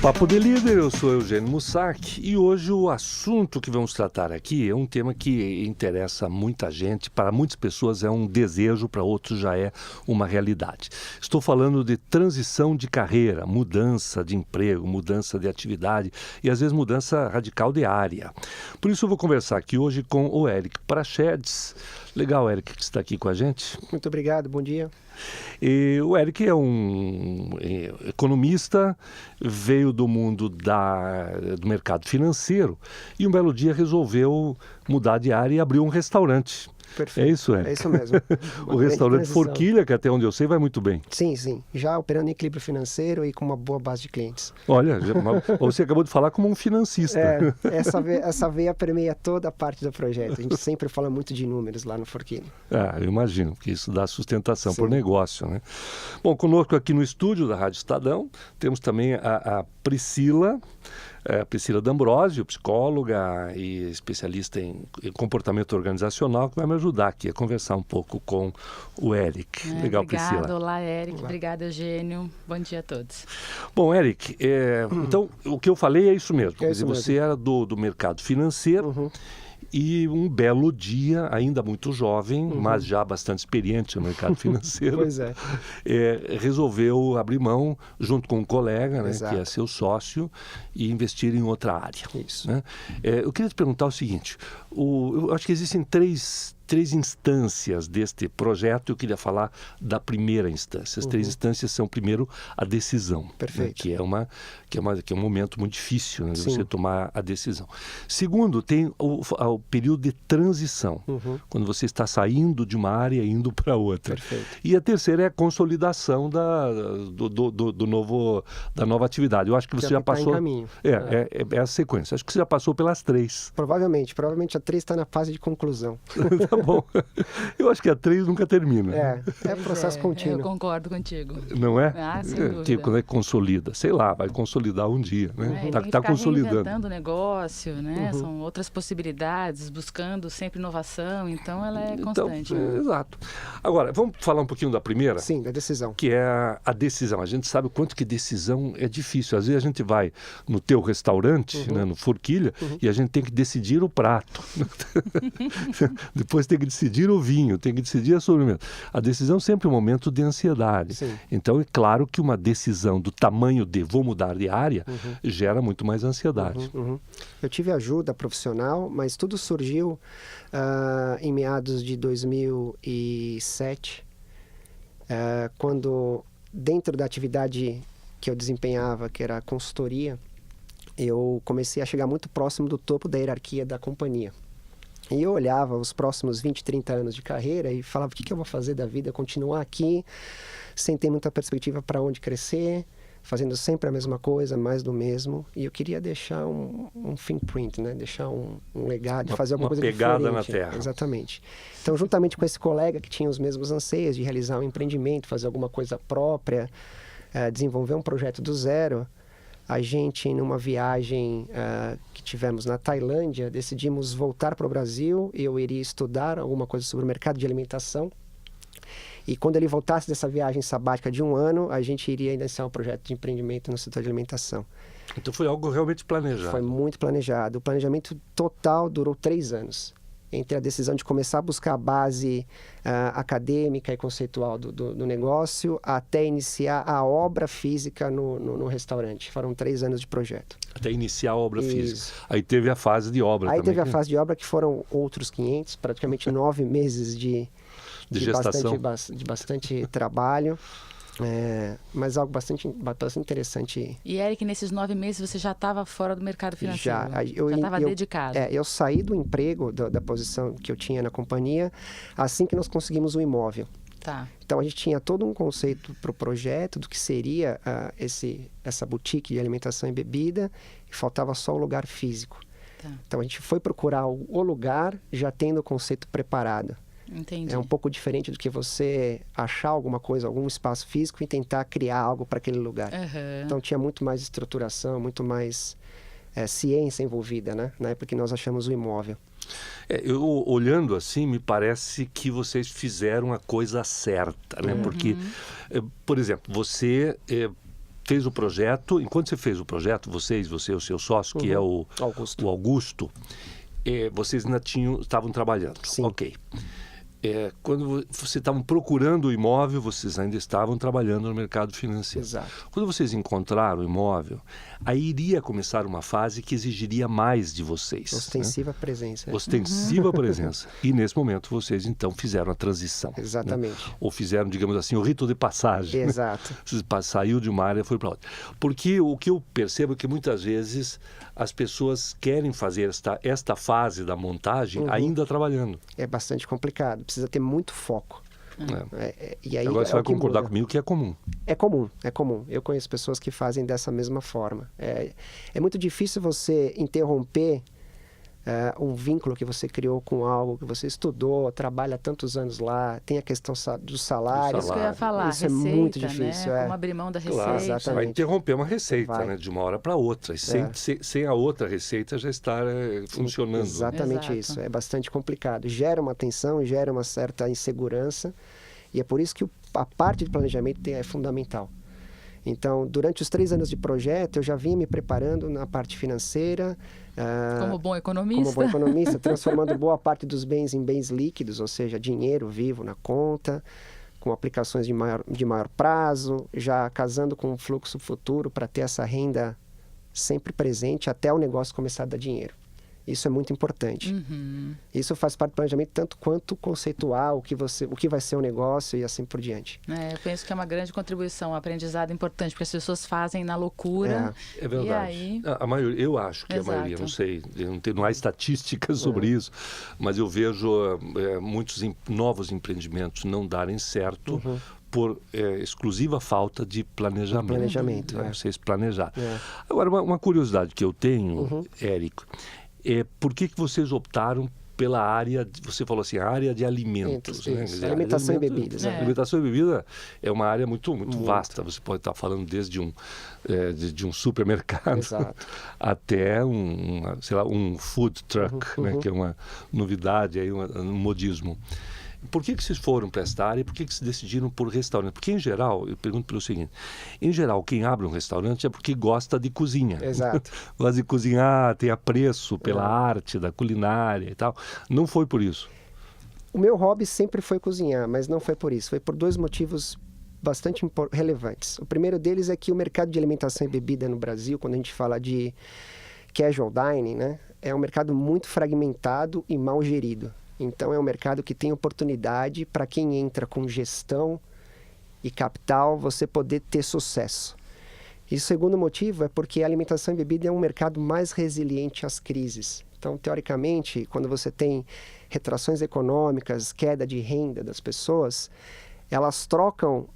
Papo de Líder, eu sou Eugênio Mussac e hoje o assunto que vamos tratar aqui é um tema que interessa muita gente, para muitas pessoas é um desejo, para outros já é uma realidade. Estou falando de transição de carreira, mudança de emprego, mudança de atividade e às vezes mudança radical de área. Por isso eu vou conversar aqui hoje com o Eric Prachedes. Legal, Eric, que está aqui com a gente. Muito obrigado, bom dia. E o Eric é um economista, veio do mundo do mercado financeiro e um belo dia resolveu mudar de área e abrir um restaurante. Perfeito. É isso, Eric? É isso mesmo. O restaurante Forquilha, que até onde eu sei vai muito bem. Sim, sim. Já operando em equilíbrio financeiro e com uma boa base de clientes. Olha, você acabou de falar como um financista. Essa veia permeia toda a parte do projeto. A gente sempre fala muito de números lá no Forquilha. Eu imagino, que isso dá sustentação Sim. por negócio, né? Bom, conosco aqui no estúdio da Rádio Estadão, temos também a Priscila D'Ambrosio, psicóloga e especialista em comportamento organizacional, que vai me ajudar aqui a conversar um pouco com o Eric. Legal, obrigada, Priscila. Olá, Eric. Olá. Obrigada, Eugênio. Bom dia a todos. Bom, Eric, então o que eu falei é isso mesmo. Quer dizer, mesmo. você era do mercado financeiro. E um belo dia, ainda muito jovem, mas já bastante experiente no mercado financeiro, Pois é. Resolveu abrir mão, junto com um colega, né, Exato. que é seu sócio, e investir em outra área. Isso. Né? Eu queria te perguntar o seguinte, eu acho que existem três instâncias deste projeto. Eu queria falar da primeira instância. As três instâncias são, primeiro, a decisão. Perfeito. Né, que é um momento muito difícil, né, de Sim. você tomar a decisão. Segundo, tem o período de transição, quando você está saindo de uma área e indo para outra. Perfeito. E a terceira é a consolidação da nova atividade. Eu acho que você já tá passou... em caminho. É a sequência. Acho que você já passou pelas três. Provavelmente a 3 está na fase de conclusão. Tá bom. Eu acho que a 3 nunca termina. É processo contínuo. Eu concordo contigo. Não é? Sem dúvida. Quando é que consolida? Sei lá, vai consolidar um dia, né? Tem que Tá ficar consolidando. reinventando o negócio, né? São outras possibilidades, buscando sempre inovação, então ela é constante. Exato. Agora, vamos falar um pouquinho da primeira? Sim, da decisão. Que é a decisão. A gente sabe o quanto que decisão é difícil. Às vezes a gente vai no teu restaurante, né, no Forquilha, e a gente tem que decidir o prato. Depois tem que decidir o vinho, tem que decidir a sobremesa. A decisão sempre é um momento de ansiedade. Sim. Então é claro que uma decisão do tamanho de vou mudar de área gera muito mais ansiedade. Eu tive ajuda profissional, mas tudo surgiu em meados de 2007, quando dentro da atividade que eu desempenhava, que era a consultoria, eu comecei a chegar muito próximo do topo da hierarquia da companhia. E eu olhava os próximos 20, 30 anos de carreira e falava, o que eu vou fazer da vida? Continuar aqui, sem ter muita perspectiva para onde crescer, fazendo sempre a mesma coisa, mais do mesmo. E eu queria deixar um fingerprint, né? Deixar um legado, fazer alguma coisa diferente. Uma pegada na terra. Exatamente. Então, juntamente com esse colega que tinha os mesmos anseios de realizar um empreendimento, fazer alguma coisa própria, desenvolver um projeto do zero, a gente, numa viagem que tivemos na Tailândia, decidimos voltar para o Brasil. Eu iria estudar alguma coisa sobre o mercado de alimentação. E quando ele voltasse dessa viagem sabática de 1 ano, a gente iria iniciar um projeto de empreendimento no setor de alimentação. Então foi algo realmente planejado. Foi muito planejado. O planejamento total durou 3 anos. Entre a decisão de começar a buscar a base acadêmica e conceitual do negócio, até iniciar a obra física no restaurante. Foram 3 anos de projeto. Até iniciar a obra física. Isso. Aí teve a fase de obra Aí também. teve a fase de obra, que foram outros 500, praticamente 9 meses de gestação. bastante trabalho. Mas algo bastante interessante. E, Eric, nesses 9 meses você já estava fora do mercado financeiro? Eu estava dedicado? Eu saí do emprego, da posição que eu tinha na companhia, assim que nós conseguimos o imóvel. Tá. Então, a gente tinha todo um conceito para o projeto do que seria essa boutique de alimentação e bebida, e faltava só o lugar físico. Tá. Então, a gente foi procurar o lugar já tendo o conceito preparado. Entendi. É um pouco diferente do que você achar alguma coisa, algum espaço físico e tentar criar algo para aquele lugar. Então tinha muito mais estruturação, muito mais ciência envolvida, né? Na época que nós achamos o imóvel. Eu, olhando assim, me parece que vocês fizeram a coisa certa, né? Porque, por exemplo, você fez o projeto. Enquanto você fez o projeto, você e o seu sócio, que é o Augusto, vocês ainda estavam trabalhando. Sim. Ok. Quando vocês estavam procurando o imóvel, vocês ainda estavam trabalhando no mercado financeiro. Exato. Quando vocês encontraram o imóvel, aí iria começar uma fase que exigiria mais de vocês. Ostensiva presença. Ostensiva presença. E nesse momento vocês então fizeram a transição. Exatamente. Ou fizeram, digamos assim, o rito de passagem. Exato. Você saiu de uma área e foi para outra. Porque o que eu percebo é que muitas vezes as pessoas querem fazer esta fase da montagem ainda trabalhando. É bastante complicado. Precisa ter muito foco. E aí, agora você vai concordar comigo que é comum. É comum. Eu conheço pessoas que fazem dessa mesma forma. É muito difícil você interromper um vínculo que você criou com algo que você estudou, trabalha tantos anos lá, tem a questão do salário. Isso que eu ia falar, isso receita, é muito difícil. Como abrir mão da receita. Claro, Exatamente. vai interromper uma receita, né, de uma hora para outra. E sem a outra receita já estar funcionando. Exatamente isso. É bastante complicado. Gera uma tensão, gera uma certa insegurança. E é por isso que a parte de planejamento é fundamental. Então, durante os 3 anos de projeto, eu já vinha me preparando na parte financeira. Como bom economista. Transformando boa parte dos bens em bens líquidos, ou seja, dinheiro vivo na conta, com aplicações de maior prazo, já casando com um fluxo futuro para ter essa renda sempre presente até o negócio começar a dar dinheiro. Isso é muito importante. Isso faz parte do planejamento, tanto quanto conceituar o que vai ser o negócio e assim por diante. Eu penso que é uma grande contribuição, um aprendizado importante, porque as pessoas fazem na loucura. É verdade. E aí... A maioria, eu acho que a maioria, não sei, não há estatísticas sobre isso, mas eu vejo muitos novos empreendimentos não darem certo por exclusiva falta de planejamento. Vocês planejaram. Agora, uma curiosidade que eu tenho, Érico, por que vocês optaram pela área, você falou assim, a área de alimentos. Né? Dizer, alimentação e bebidas. Alimentação e bebida é uma área muito vasta. Você pode estar falando desde de um supermercado até um food truck, né? Que é uma novidade, aí, um modismo. Por que vocês foram para esta área e por que vocês decidiram por restaurante? Porque, em geral, eu pergunto pelo seguinte, em geral, quem abre um restaurante é porque gosta de cozinha. Exato. Gosta de cozinhar, tem apreço pela arte da culinária e tal. Não foi por isso? O meu hobby sempre foi cozinhar, mas não foi por isso. Foi por 2 motivos bastante relevantes. O primeiro deles é que o mercado de alimentação e bebida no Brasil, quando a gente fala de casual dining, né, é um mercado muito fragmentado e mal gerido. Então, é um mercado que tem oportunidade para quem entra com gestão e capital, você poder ter sucesso. E o segundo motivo é porque a alimentação e bebida é um mercado mais resiliente às crises. Então, teoricamente, quando você tem retrações econômicas, queda de renda das pessoas, elas trocam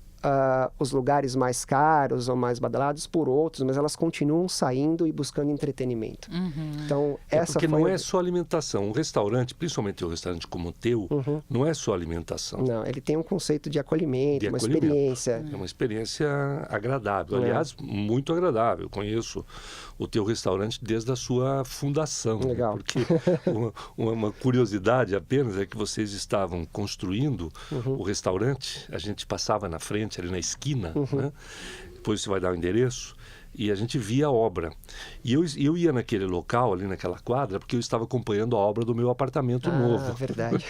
os lugares mais caros ou mais badalados por outros, mas elas continuam saindo e buscando entretenimento. Então, porque não é só alimentação. Um restaurante, principalmente um restaurante como o teu, não é só alimentação. Não, ele tem um conceito de acolhimento, experiência. É uma experiência agradável. Aliás, muito agradável. Eu conheço o teu restaurante desde a sua fundação. Legal. Né? Porque uma curiosidade apenas é que vocês estavam construindo o restaurante, a gente passava na frente, ali na esquina, né? Depois você vai dar o endereço, e a gente via a obra. E eu ia naquele local, ali naquela quadra, porque eu estava acompanhando a obra do meu apartamento novo. Verdade.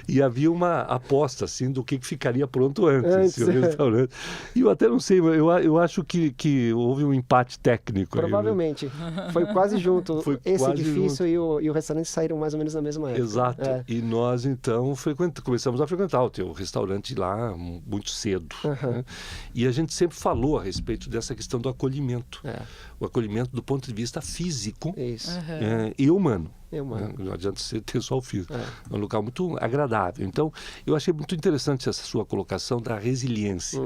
E havia uma aposta, assim, do que ficaria pronto antes. O restaurante. E eu até não sei, eu acho que houve um empate técnico. Provavelmente. Aí, né? Foi quase junto. Esse quase edifício e o restaurante saíram mais ou menos na mesma época. Exato. E nós, então, começamos a frequentar o teu restaurante lá muito cedo. Né? E a gente sempre falou a respeito dessa questão do acolhimento. O acolhimento do ponto de vista físico e humano. Não adianta você ter só o físico. É um local muito agradável. Então, eu achei muito interessante essa sua colocação da resiliência.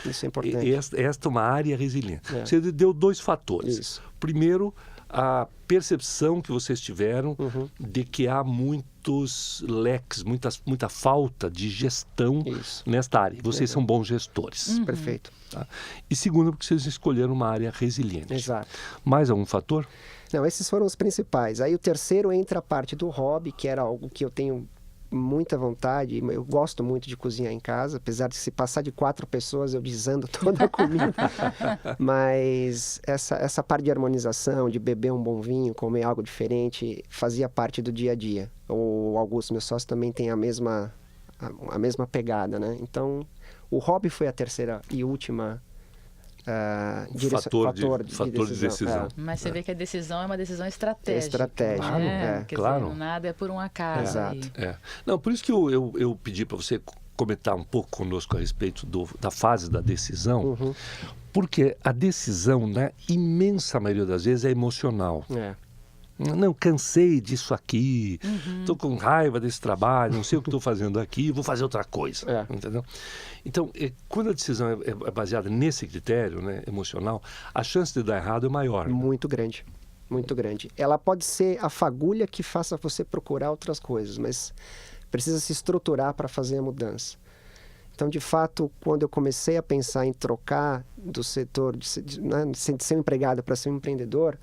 Isso é importante. Esta é uma área resiliente. Você deu 2 fatores. Isso. Primeiro, a percepção que vocês tiveram de que há muitos leques, muita falta de gestão nesta área. Vocês são bons gestores. Perfeito. Tá? E segundo, porque vocês escolheram uma área resiliente. Exato. Mais algum fator? Não, esses foram os principais. Aí o terceiro entra a parte do hobby, que era algo que eu tenho muita vontade, eu gosto muito de cozinhar em casa, apesar de se passar de 4 pessoas eu desando toda a comida, mas essa parte de harmonização, de beber um bom vinho, comer algo diferente, fazia parte do dia a dia. O Augusto, meu sócio, também tem a mesma pegada, né? Então, o hobby foi a terceira e última fator de decisão. Mas você vê que a decisão é uma decisão estratégica. Estratégica, Quer claro. dizer, nada é por um acaso. Exato. Não, por isso que eu pedi para você comentar um pouco conosco a respeito da fase da decisão, porque a decisão, na imensa maioria das vezes, é emocional. Não, cansei disso aqui, estou com raiva desse trabalho, não sei o que estou fazendo aqui, vou fazer outra coisa. Entendeu? Então, quando a decisão é baseada nesse critério, né, emocional, a chance de dar errado é maior. Muito grande, muito grande. Ela pode ser a fagulha que faça você procurar outras coisas, mas precisa se estruturar para fazer a mudança. Então, de fato, quando eu comecei a pensar em trocar do setor de ser um empregado para ser um empreendedor,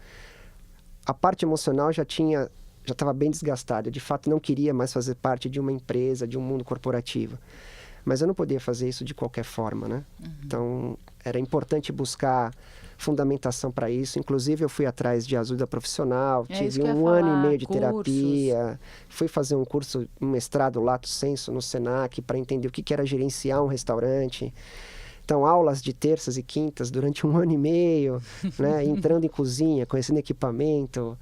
a parte emocional já estava bem desgastada. Eu, de fato, não queria mais fazer parte de uma empresa, de um mundo corporativo. Mas eu não podia fazer isso de qualquer forma, né? Então, era importante buscar fundamentação para isso. Inclusive, eu fui atrás de ajuda profissional, tive 1 ano e meio de terapia, fui fazer um curso, um mestrado Lato Sensu no Senac, para entender o que era gerenciar um restaurante. Então, aulas de terças e quintas durante 1 ano e meio, né? Entrando em cozinha, conhecendo equipamento,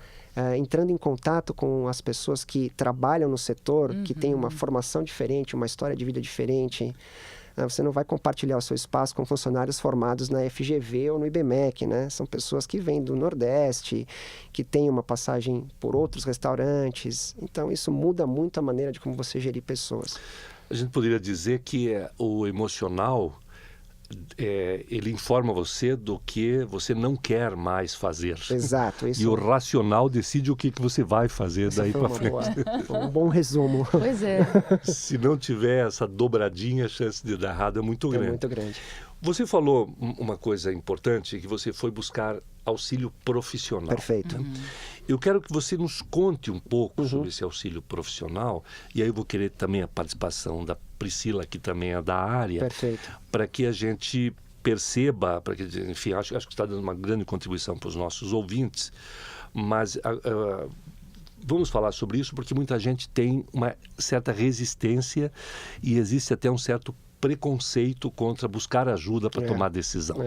entrando em contato com as pessoas que trabalham no setor, que têm uma formação diferente, uma história de vida diferente. Você não vai compartilhar o seu espaço com funcionários formados na FGV ou no IBMEC, né? São pessoas que vêm do Nordeste, que têm uma passagem por outros restaurantes. Então, isso muda muito a maneira de como você gerir pessoas. A gente poderia dizer que o emocional... ele informa você do que você não quer mais fazer. Exato. Isso. E o racional decide o que você vai fazer daí para frente. Um bom resumo. Pois é. Se não tiver essa dobradinha, a chance de dar errado é muito grande. É muito grande. Você falou uma coisa importante, que você foi buscar auxílio profissional. Perfeito. Eu quero que você nos conte um pouco sobre esse auxílio profissional, e aí eu vou querer também a participação da Priscila, que também é da área, Perfeito. para que a gente perceba, para que, enfim, acho que está dando uma grande contribuição para os nossos ouvintes, mas vamos falar sobre isso porque muita gente tem uma certa resistência e existe até um certo preconceito contra buscar ajuda para tomar decisão.